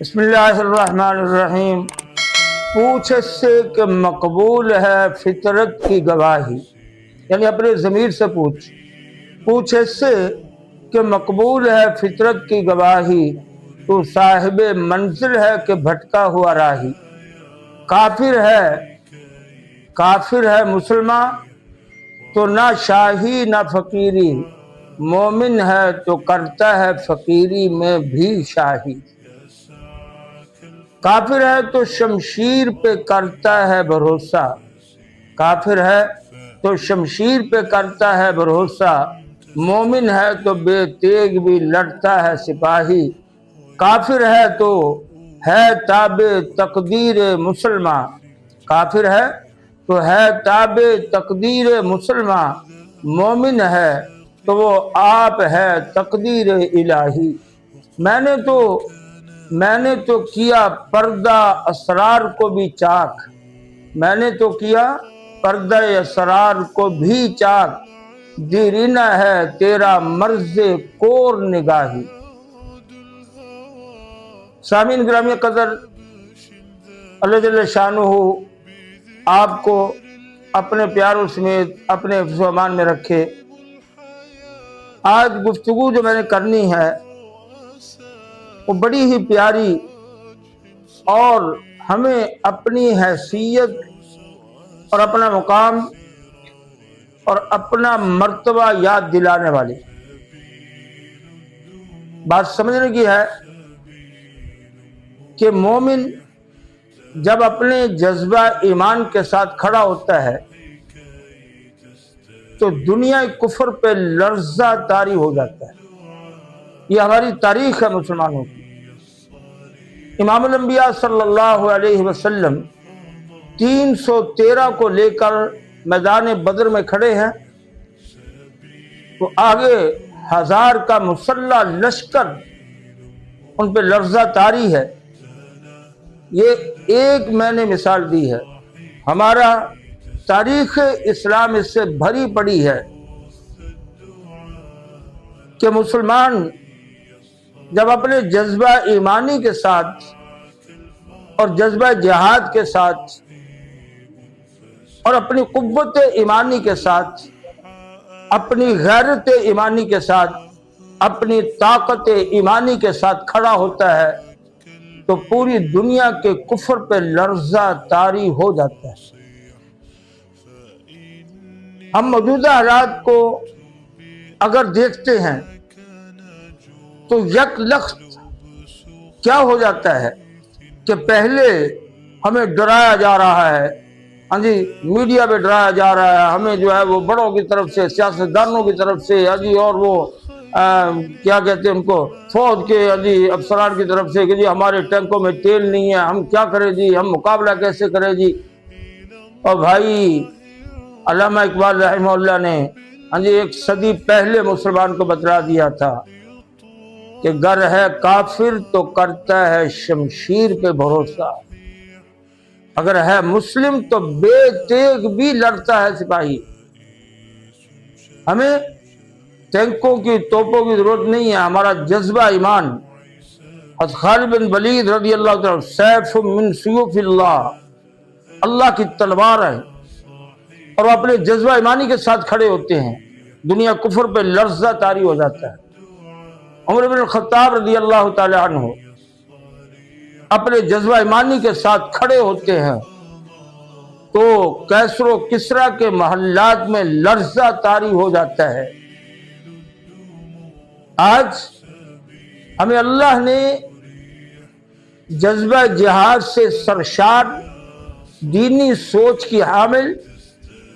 بسم اللہ الرحمن الرحیم۔ پوچھ اس سے کہ مقبول ہے فطرت کی گواہی، یعنی اپنے ضمیر سے پوچھ اس سے کہ مقبول ہے فطرت کی گواہی، تو صاحب منزل ہے کہ بھٹکا ہوا راہی۔ کافر ہے مسلمان تو نہ شاہی نہ فقیری، مومن ہے تو کرتا ہے فقیری میں بھی شاہی۔ کافر ہے تو شمشیر پہ کرتا ہے بھروسہ، مومن ہے تو بے تیغ بھی لڑتا ہے سپاہی۔ کافر ہے تو ہے تابع تقدیر مسلمان، مومن ہے تو وہ آپ ہے تقدیر الہی۔ میں نے تو کیا پردہ اسرار کو بھی چاک، دیرینہ ہے تیرا مرز کور نگاہی۔ سامعین گرامی قدر، اللہ جل شانہ آپ کو اپنے پیاروں سمیت اپنے حفظ و امان میں رکھے۔ آج گفتگو جو میں نے کرنی ہے وہ بڑی ہی پیاری اور ہمیں اپنی حیثیت اور اپنا مقام اور اپنا مرتبہ یاد دلانے والی بات سمجھنے کی ہے کہ مومن جب اپنے جذبہ ایمان کے ساتھ کھڑا ہوتا ہے تو دنیا کفر پہ لرزہ طاری ہو جاتا ہے۔ یہ ہماری تاریخ ہے مسلمانوں کی۔ امام الانبیاء صلی اللہ علیہ وسلم 313 کو لے کر میدان بدر میں کھڑے ہیں تو آگے 1000 کا مسلح لشکر ان پہ لرزہ طاری ہے۔ یہ ایک میں نے مثال دی ہے، ہمارا تاریخ اسلام اس سے بھری پڑی ہے کہ مسلمان جب اپنے جذبہ ایمانی کے ساتھ اور جذبہ جہاد کے ساتھ اور اپنی قوت ایمانی کے ساتھ، اپنی غیرت ایمانی کے ساتھ، اپنی طاقت ایمانی کے ساتھ کھڑا ہوتا ہے تو پوری دنیا کے کفر پہ لرزہ طاری ہو جاتا ہے۔ ہم موجودہ حالات کو اگر دیکھتے ہیں تو یک لخت کیا ہو جاتا ہے کہ پہلے ہمیں ڈرایا جا رہا ہے، ہاں جی، میڈیا پہ ڈرایا جا رہا ہے، ہمیں جو ہے وہ بڑوں کی طرف سے، سیاستدانوں کی طرف سے، ہاں جی، اور وہ کیا کہتے ہیں ان کو، فوج کے ہاں جی افسران کی طرف سے کہ جی ہمارے ٹینکوں میں تیل نہیں ہے، ہم کیا کریں جی، ہم مقابلہ کیسے کریں جی۔ اور بھائی علامہ اقبال رحمہ اللہ نے ہاں جی 1 صدی پہلے مسلمان کو بتلا دیا تھا کہ گر ہے کافر تو کرتا ہے شمشیر پہ بھروسہ، اگر ہے مسلم تو بے تیغ بھی لڑتا ہے سپاہی۔ ہمیں ٹینکوں کی، توپوں کی ضرورت نہیں ہے، ہمارا جذبہ ایمان۔ حضرت خالد بن ولید رضی اللہ عنہ، سیف من سیوف اللہ، اللہ کی تلوار ہے، اور وہ اپنے جذبہ ایمانی کے ساتھ کھڑے ہوتے ہیں، دنیا کفر پہ لرزہ طاری ہو جاتا ہے۔ عمر بن الخطاب رضی اللہ تعالی عنہ اپنے جذبہ ایمانی کے ساتھ کھڑے ہوتے ہیں تو کیسر و کسریٰ کے محلات میں لرزہ طاری ہو جاتا ہے۔ آج ہمیں اللہ نے جذبہ جہاد سے سرشار، دینی سوچ کی حامل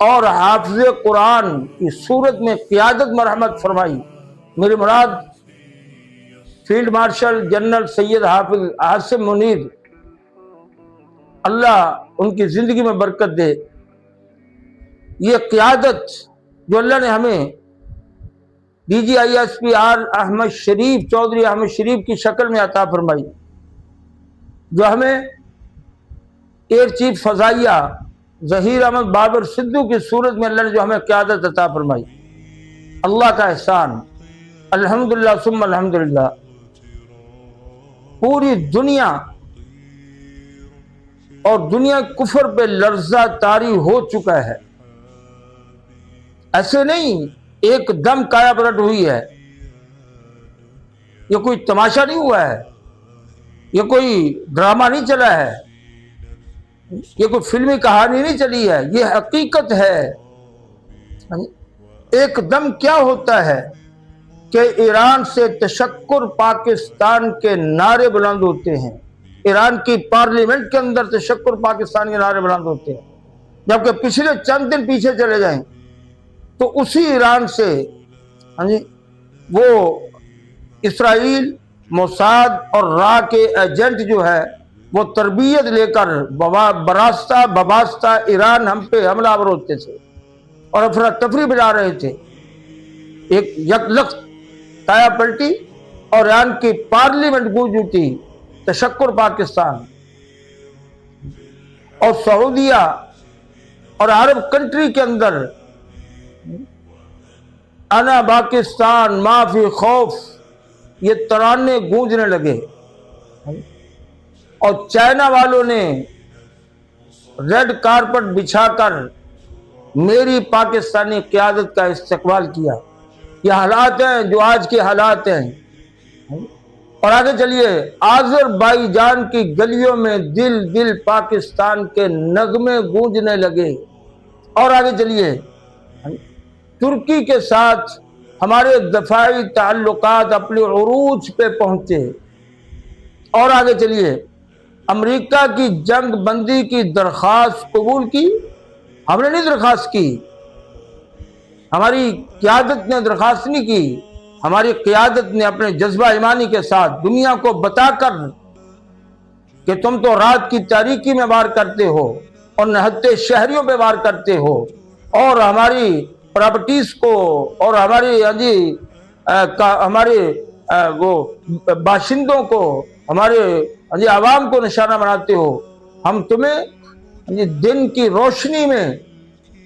اور حافظ قرآن کی صورت میں قیادت مرحمت فرمائی۔ میری مراد فیلڈ مارشل جنرل سید حافظ عاصم منیر، اللہ ان کی زندگی میں برکت دے۔ یہ قیادت جو اللہ نے ہمیں DGISP احمد شریف، چودھری احمد شریف کی شکل میں عطا فرمائی، جو ہمیں ایئر چیف فضائیہ ظہیر احمد بابر سدھو کی صورت میں اللہ نے جو ہمیں قیادت عطا فرمائی، اللہ کا احسان، الحمدللہ ثم الحمدللہ۔ پوری دنیا اور دنیا کفر پہ لرزہ طاری ہو چکا ہے. ایسے نہیں ایک دم کایا پلٹ ہوئی ہے، یہ کوئی تماشا نہیں ہوا ہے، یہ کوئی ڈرامہ نہیں چلا ہے، یہ کوئی فلمی کہانی نہیں چلی ہے، یہ حقیقت ہے. ایک دم کیا ہوتا ہے کہ ایران سے تشکر پاکستان کے نعرے بلند ہوتے ہیں، ایران کی پارلیمنٹ کے اندر تشکر پاکستان کے نعرے بلند ہوتے ہیں، جبکہ پچھلے چند دن پیچھے چلے جائیں تو اسی ایران سے وہ اسرائیل، موساد اور را کے ایجنٹ جو ہے وہ تربیت لے کر بباستہ ایران ہم پہ حملہ آور ہوتے تھے اور افراتفری بجا رہے تھے. ایک یکلخت کایا پلٹی اور ایران کی پارلیمنٹ گونج اٹھی تشکر پاکستان. اور سعودیہ اور عرب کنٹری کے اندر انا پاکستان ما فی خوف یہ ترانے گونجنے لگے، اور چائنا والوں نے ریڈ کارپٹ بچھا کر میری پاکستانی قیادت کا استقبال کیا. یہ حالات ہیں جو آج کے حالات ہیں. اور آگے چلیے، آذربائیجان کی گلیوں میں دل دل پاکستان کے نغمے گونجنے لگے. اور آگے چلیے، ترکی کے ساتھ ہمارے دفاعی تعلقات اپنے عروج پہ پہنچے. اور آگے چلیے، امریکہ کی جنگ بندی کی درخواست قبول کی. ہم نے نہیں درخواست کی، ہماری قیادت نے درخواست نہیں کی، ہماری قیادت نے اپنے جذبہ ایمانی کے ساتھ دنیا کو بتا کر کہ تم تو رات کی تاریکی میں وار کرتے ہو اور نہتے شہریوں پہ وار کرتے ہو اور ہماری پراپرٹیز کو اور ہمارے وہ باشندوں کو، ہمارے عوام کو نشانہ بناتے ہو. ہم تمہیں دن کی روشنی میں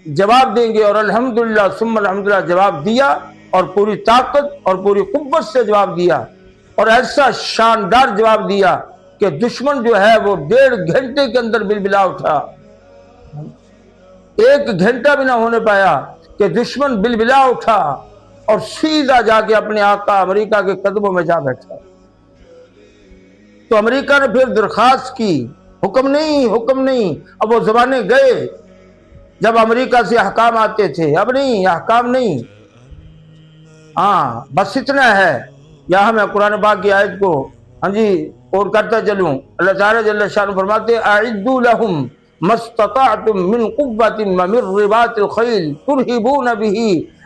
جواب دیں گے. اور الحمدللہ ثم الحمدللہ جواب دیا، اور پوری طاقت اور پوری قوت سے جواب دیا، اور ایسا شاندار جواب دیا کہ دشمن جو ہے وہ 1.5 گھنٹے کے اندر بلبلا اٹھا. 1 گھنٹہ بھی نہ ہونے پایا کہ دشمن بلبلا اٹھا اور سیدھا جا کے اپنے آقا امریکہ کے قدموں میں جا بیٹھا. تو امریکہ نے پھر درخواست کی، حکم نہیں. اب وہ زمانے گئے جب امریکہ سے احکام آتے تھے، اب نہیں، احکام نہیں. بس اتنا ہے. یہاں میں قرآن پاک کی آیت کو اور کرتا چلوں. اللہ تعالیٰ جل شانہ فرماتے اعدوا لهم ما استطعتم من قوة ومن رباط الخيل ترهبون به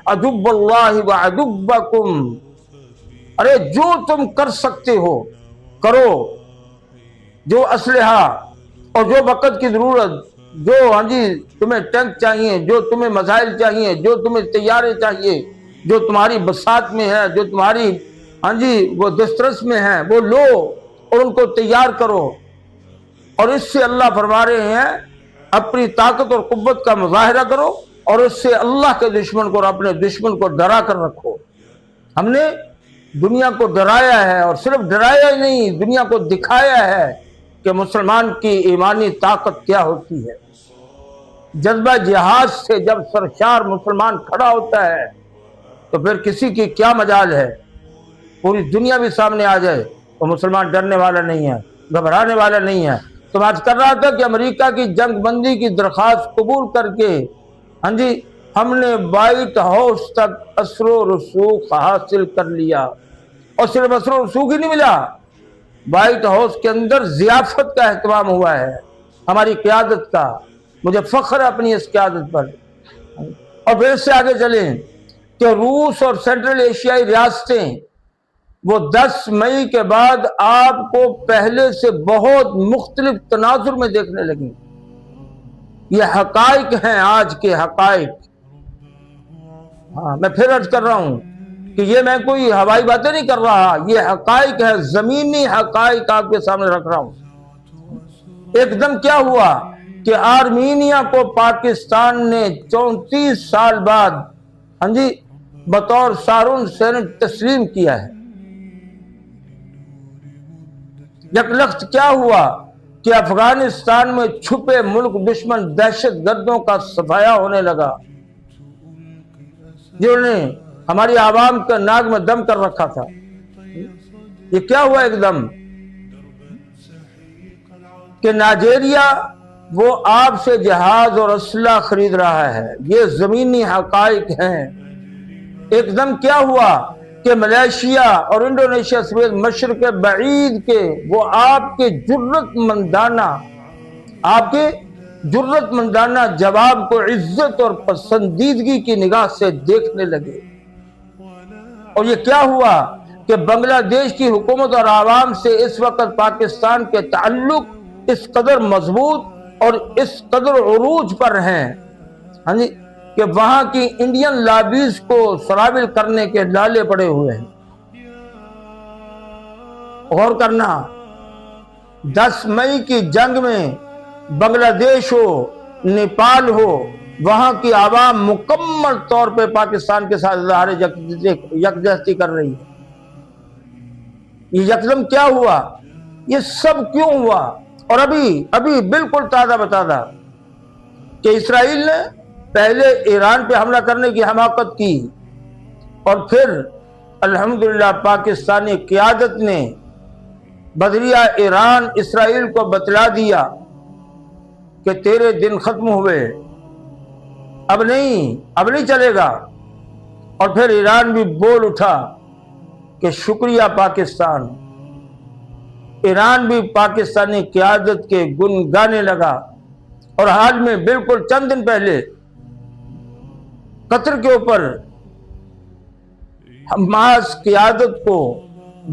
عدو اللہ وعدوکم. ارے جو تم کر سکتے ہو کرو، جو اسلحہ اور جو وقت کی ضرورت، جو تمہیں ٹینک چاہیے، جو تمہیں میزائل چاہیے، جو تمہیں طیارے چاہیے، جو تمہاری بساط میں ہے، جو تمہاری وہ دسترس میں ہے، وہ لو اور ان کو تیار کرو. اور اس سے اللہ فرما رہے ہیں اپنی طاقت اور قوت کا مظاہرہ کرو اور اس سے اللہ کے دشمن کو اور اپنے دشمن کو ڈرا کر رکھو. ہم نے دنیا کو ڈرایا ہے، اور صرف ڈرایا ہی نہیں، دنیا کو دکھایا ہے کہ مسلمان کی ایمانی طاقت کیا ہوتی ہے. جذبہ جہاد سے جب سرشار مسلمان کھڑا ہوتا ہے تو پھر کسی کی کیا مجال ہے. پوری دنیا بھی سامنے آ جائے تو مسلمان ڈرنے والا نہیں ہے، گھبرانے والا نہیں ہے. تو بات کر رہا تھا کہ امریکہ کی جنگ بندی کی درخواست قبول کر کے ہم نے وائٹ ہاؤس تک اثر و رسوخ حاصل کر لیا. اور صرف اثر و رسوخ ہی نہیں ملا، وائٹ ہاؤس کے اندر ضیافت کا اہتمام ہوا ہے ہماری قیادت کا. مجھے فخر ہے اپنی اس قیادت پر. اور پھر اس سے آگے چلیں کہ روس اور سینٹرل ایشیائی ریاستیں وہ 10 مئی کے بعد آپ کو پہلے سے بہت مختلف تناظر میں دیکھنے لگیں. یہ حقائق ہیں، آج کے حقائق. میں پھر عرض کر رہا ہوں کہ یہ میں کوئی ہوائی باتیں نہیں کر رہا، یہ حقائق ہے، زمینی حقائق آپ کے سامنے رکھ رہا ہوں. ایک دم کیا ہوا کہ آرمینیا کو پاکستان نے 34 سال بعد بطور سارون سینٹ تسلیم کیا ہے. یکلخت کیا ہوا کہ افغانستان میں چھپے ملک دشمن دہشت گردوں کا صفایا ہونے لگا، جنہوں نے ہماری عوام کا ناک میں دم کر رکھا تھا۔ یہ کیا ہوا ایک دم کہ نائجیریا وہ آپ سے جہاز اور اسلحہ خرید رہا ہے۔ یہ زمینی حقائق ہیں۔ ایک دم کیا ہوا کہ ملیشیا اور انڈونیشیا سمیت مشرق بعید کے وہ آپ کے جرت مندانہ جواب کو عزت اور پسندیدگی کی نگاہ سے دیکھنے لگے۔ اور یہ کیا ہوا کہ بنگلہ دیش کی حکومت اور عوام سے اس وقت پاکستان کے تعلق اس قدر مضبوط اور اس قدر عروج پر ہیں کہ وہاں کی انڈین لابیز کو سرابل کرنے کے لالے پڑے ہوئے ہیں۔ غور کرنا، 10 مئی کی جنگ میں بنگلہ دیش ہو، نیپال ہو، وہاں کی عوام مکمل طور پہ پاکستان کے ساتھ اظہار یکجہتی کر رہی ہے۔ یہ یکدم کیا ہوا؟ یہ سب کیوں ہوا؟ اور ابھی بالکل تازہ بتازہ کہ اسرائیل نے پہلے ایران پہ حملہ کرنے کی حماقت کی، اور پھر الحمدللہ پاکستانی قیادت نے بذریعہ ایران اسرائیل کو بتلا دیا کہ تیرے دن ختم ہوئے، اب نہیں چلے گا۔ اور پھر ایران بھی بول اٹھا کہ شکریہ پاکستان۔ ایران بھی پاکستانی قیادت کے گن گانے لگا، اور حال میں بالکل چند دن پہلے قطر کے اوپر حماس قیادت کو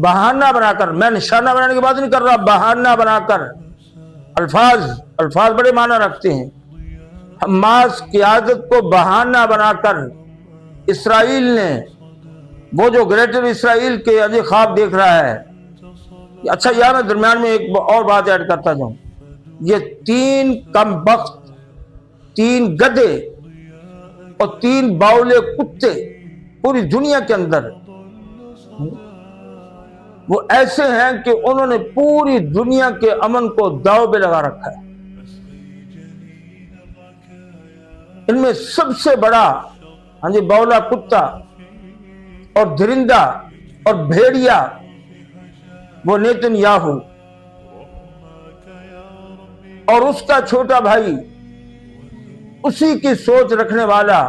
بہانہ بنا کر، میں نشانہ بنانے کی بات نہیں کر رہا، بہانہ بنا کر، الفاظ بڑے معنی رکھتے ہیں، حماس قیادت کو بہانہ بنا کر اسرائیل نے وہ جو گریٹر اسرائیل کے عجیب خواب دیکھ رہا ہے۔ اچھا یہاں میں درمیان میں ایک اور بات ایڈ کرتا جاؤں، یہ 3 کمبخت، 3 گدھے اور 3 باولے کتے پوری دنیا کے اندر وہ ایسے ہیں کہ انہوں نے پوری دنیا کے امن کو داؤ پہ لگا رکھا ہے۔ ان میں سب سے بڑا باولا کتا اور درندہ اور بھیڑیا وہ نیتن یاہو، اور اس کا چھوٹا بھائی اسی کی سوچ رکھنے والا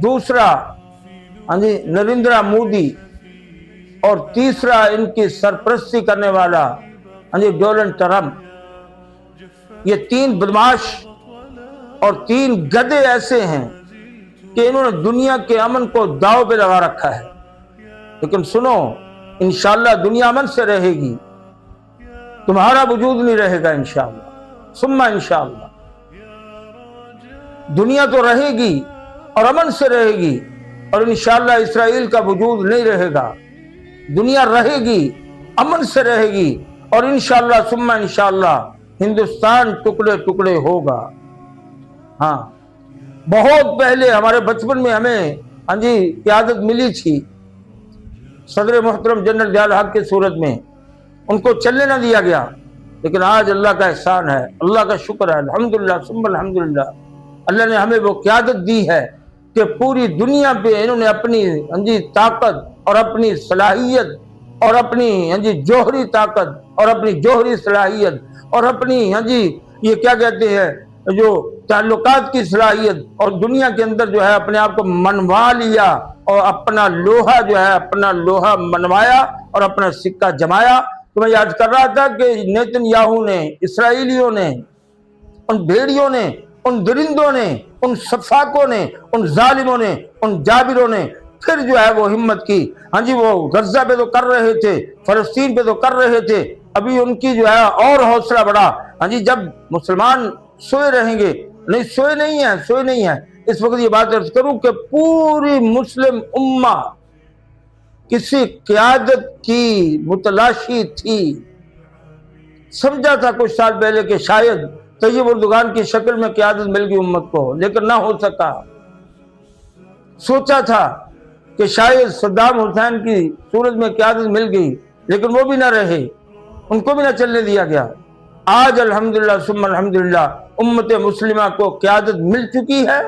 دوسرا نریندرا مودی، اور تیسرا ان کی سرپرستی کرنے والا ڈونلڈ ٹرمپ۔ یہ 3 بدماش اور 3 گدھے ایسے ہیں کہ انہوں نے دنیا کے امن کو داؤ پہ لگا رکھا ہے۔ لیکن سنو، انشاءاللہ دنیا امن سے رہے گی، تمہارا وجود نہیں رہے گا انشاءاللہ ثم انشاءاللہ۔ دنیا تو رہے گی اور امن سے رہے گی، اور انشاءاللہ اسرائیل کا وجود نہیں رہے گا۔ دنیا رہے گی، امن سے رہے گی، اور انشاءاللہ ثم انشاءاللہ ہندوستان ٹکڑے ٹکڑے ہوگا۔ ہاں، بہت پہلے ہمارے بچپن میں ہمیں قیادت ملی تھی صدر محترم جنرل ضیاء الحق کی صورت میں، ان کو چلنے نہ دیا گیا۔ لیکن آج اللہ کا احسان ہے، اللہ کا شکر ہے، الحمدللہ ثم الحمدللہ، اللہ نے ہمیں وہ قیادت دی ہے کہ پوری دنیا پہ انہوں نے اپنی طاقت اور اپنی صلاحیت اور اپنی جوہری طاقت اور اپنی جوہری صلاحیت اور اپنی یہ کیا کہتے ہیں جو تعلقات کی صلاحیت، اور دنیا کے اندر جو ہے اپنے آپ کو منوا لیا، اور اپنا لوہا منوایا اور اپنا سکہ جمایا۔ تو میں یاد کر رہا تھا کہ نیتن یاہو نے، اسرائیلیوں نے، ان بھیڑیوں نے، ان درندوں نے، ان سفاکوں نے، ان ظالموں نے، ان جابروں نے پھر جو ہے وہ ہمت کی۔ وہ غزہ پہ تو کر رہے تھے، فلسطین پہ تو کر رہے تھے، ابھی ان کی جو ہے اور حوصلہ بڑھا۔ جب مسلمان سوئے رہیں گے، سوئے نہیں ہیں، اس وقت یہ بات عرض کروں کہ پوری مسلم امہ کسی قیادت کی متلاشی تھی۔ سمجھا تھا کچھ سال پہلے کہ شاید طیب اردگان کی شکل میں قیادت مل گئی امت کو، لیکن نہ ہو سکا۔ سوچا تھا کہ شاید صدام حسین کی صورت میں قیادت مل گئی، لیکن وہ بھی نہ رہے۔ ان کو بھی نہ چلنے دیا گیا۔ آج الحمدللہ ثم الحمدللہ امت مسلمہ کو قیادت مل چکی ہے،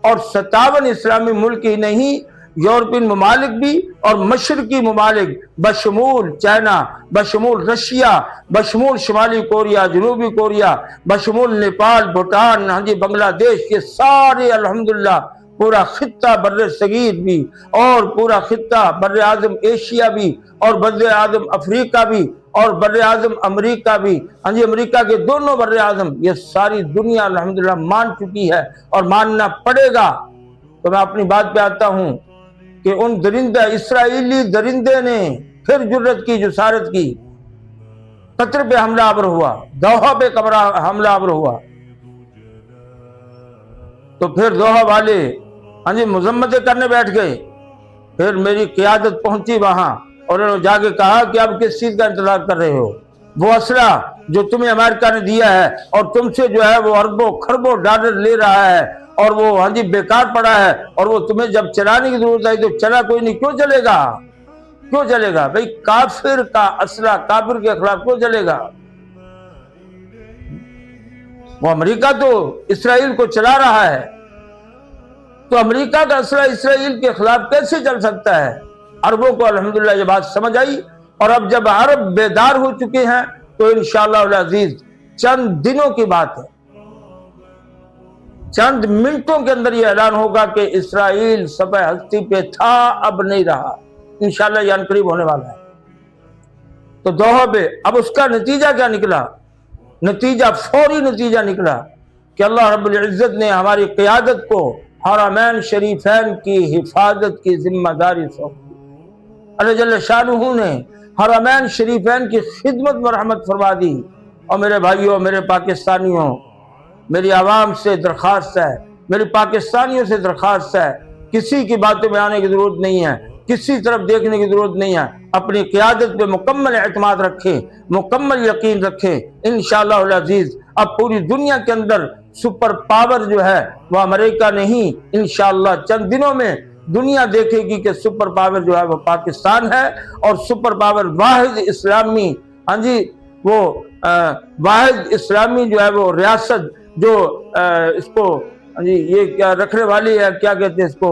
اور 57 اسلامی ملک ہی نہیں، یورپین ممالک بھی اور مشرقی ممالک بشمول چائنا، بشمول رشیا، بشمول شمالی کوریا، جنوبی کوریا، بشمول نیپال، بھوٹان، بنگلہ دیش، یہ سارے الحمدللہ پورا خطہ بر صغیر بھی، اور پورا خطہ بر اعظم ایشیا بھی، اور بر اعظم افریقہ بھی، اور بر اعظم امریکہ بھی، امریکہ کے دونوں بر اعظم، یہ ساری دنیا الحمدللہ مان چکی ہے اور ماننا پڑے گا۔ تو میں اپنی بات پہ آتا ہوں کہ ان اسرائیلی درندے نے پھر جرت کی، جسارت کی، قطر پہ حملہ آور ہوا، دوحہ پہ حملہ آور ہوا، تو پھر دوحہ والے مذمتیں کرنے بیٹھ گئے۔ پھر میری قیادت پہنچی وہاں، اور انہوں نے جا کے کہا کہ اب کس چیز کا انتظار کر رہے ہو؟ وہ اسلحہ جو تمہیں امریکہ نے دیا ہے اور تم سے جو ہے وہ اربوں خربوں ڈالر لے رہا ہے، اور وہ بیکار پڑا ہے، اور وہ تمہیں جب چلانے کی ضرورت آئی تو چلا کوئی نہیں، کیوں چلے گا؟ کیوں چلے گا بھئی؟ کافر کا اسلحہ کافر کے خلاف کیوں چلے گا؟ وہ امریکہ تو اسرائیل کو چلا رہا ہے، تو امریکہ کا اسلحہ اسرائیل کے خلاف کیسے چل سکتا ہے؟ عربوں کو الحمدللہ یہ بات سمجھ آئی، اور اب جب عرب بیدار ہو چکے ہیں تو انشاءاللہ العزیز چند دنوں کی بات ہے، چند منٹوں کے اندر یہ اعلان ہوگا کہ اسرائیل سفح ہستی پہ تھا، اب نہیں رہا، انشاءاللہ یہ عنقریب ہونے والا ہے۔ تو دوحہ پہ اب اس کا نتیجہ کیا نکلا؟ نتیجہ فوری نتیجہ نکلا کہ اللہ رب العزت نے ہماری قیادت کو حرمین شریفین کی حفاظت کی ذمہ داری سونپ دی۔ اللہ جل شانہ نے حرمین شریفین کی خدمت میں رحمت فرما دی۔ اور میرے بھائیوں، میرے پاکستانیوں، میری عوام سے درخواست ہے، میری پاکستانیوں سے درخواست ہے، کسی کی باتوں میں آنے کی ضرورت نہیں ہے، کسی طرف دیکھنے کی ضرورت نہیں ہے، اپنی قیادت پہ مکمل اعتماد رکھیں، مکمل یقین رکھیں، انشاءاللہ العزیز اب پوری دنیا کے اندر سپر پاور جو ہے وہ امریکہ نہیں، انشاءاللہ چند دنوں میں دنیا دیکھے گی کہ سپر پاور جو ہے وہ پاکستان ہے، اور سپر پاور واحد اسلامی وہ واحد اسلامی جو ہے وہ ریاست جو اس کو یہ کیا رکھنے والی ہے، کیا کہتے ہیں اس کو،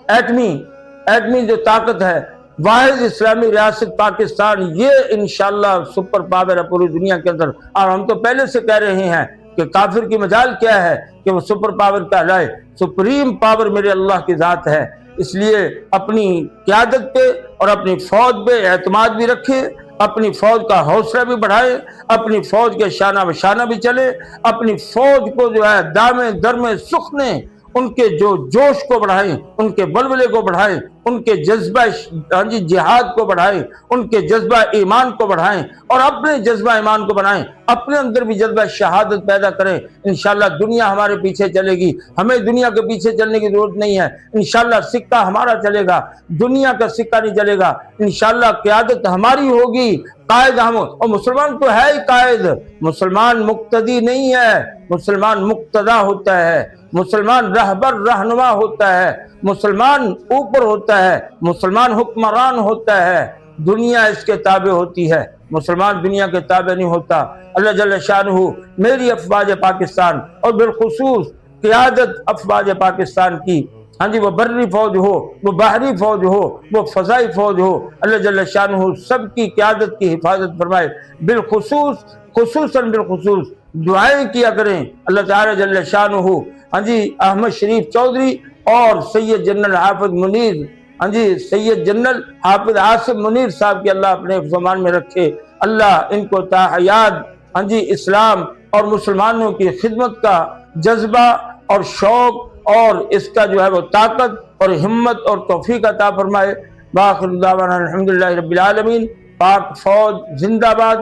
ایٹمی جو طاقت ہے، واحد اسلامی ریاست پاکستان، یہ انشاءاللہ سپر پاور ہے پوری دنیا کے اندر۔ اور ہم تو پہلے سے کہہ رہے ہیں کہ کافر کی مجال کیا ہے کہ وہ سپر پاور کہلائے، سپریم پاور میرے اللہ کی ذات ہے۔ اس لیے اپنی قیادت پہ اور اپنی فوج پہ اعتماد بھی رکھیں، اپنی فوج کا حوصلہ بھی بڑھائیں، اپنی فوج کے شانہ بشانہ بھی چلے، اپنی فوج کو جو ہے دامے درمے سخنے ان کے جو جوش کو بڑھائیں، ان کے بلبلے کو بڑھائیں، ان کے جذبہ جہاد کو بڑھائیں، ان کے جذبہ ایمان کو بڑھائیں، اور اپنے جذبہ ایمان کو بڑھائیں، اپنے اندر بھی جذبہ شہادت پیدا کریں۔ انشاءاللہ دنیا ہمارے پیچھے چلے گی، ہمیں دنیا کے پیچھے چلنے کی ضرورت نہیں ہے۔ انشاءاللہ سکہ ہمارا چلے گا، دنیا کا سکہ نہیں چلے گا۔ انشاءاللہ قیادت ہماری ہوگی، قائد ہم، اور مسلمان تو ہے ہی قائد، مسلمان مقتدی نہیں ہے، مسلمان مقتدا ہوتا ہے، مسلمان رہبر رہنما ہوتا ہے، مسلمان اوپر ہوتا ہے، مسلمان حکمران ہوتا ہے، دنیا اس کے تابع ہوتی ہے، مسلمان دنیا کے تابع نہیں ہوتا۔ اللہ جل شانہ میری افواج پاکستان اور بالخصوص قیادت افواج پاکستان کی، وہ بری فوج ہو، وہ بحری فوج ہو، وہ فضائی فوج ہو، اللہ جل شانہ سب کی قیادت کی حفاظت فرمائے۔ بالخصوص دعائیں کیا کریں، اللہ تعالی جل شانہ احمد شریف چودھری اور سید جنرل حافظ منیر، سید جنرل حافظ عاصم منیر صاحب کی اللہ اپنے حفظ و امان میں رکھے، اللہ ان کو تا حیات اسلام اور مسلمانوں کی خدمت کا جذبہ اور شوق اور اس کا جو ہے وہ طاقت اور ہمت اور توفیق عطا فرمائے۔ باخر دعوانا الحمدللہ رب العالمین۔ پاک فوج زندہ باد۔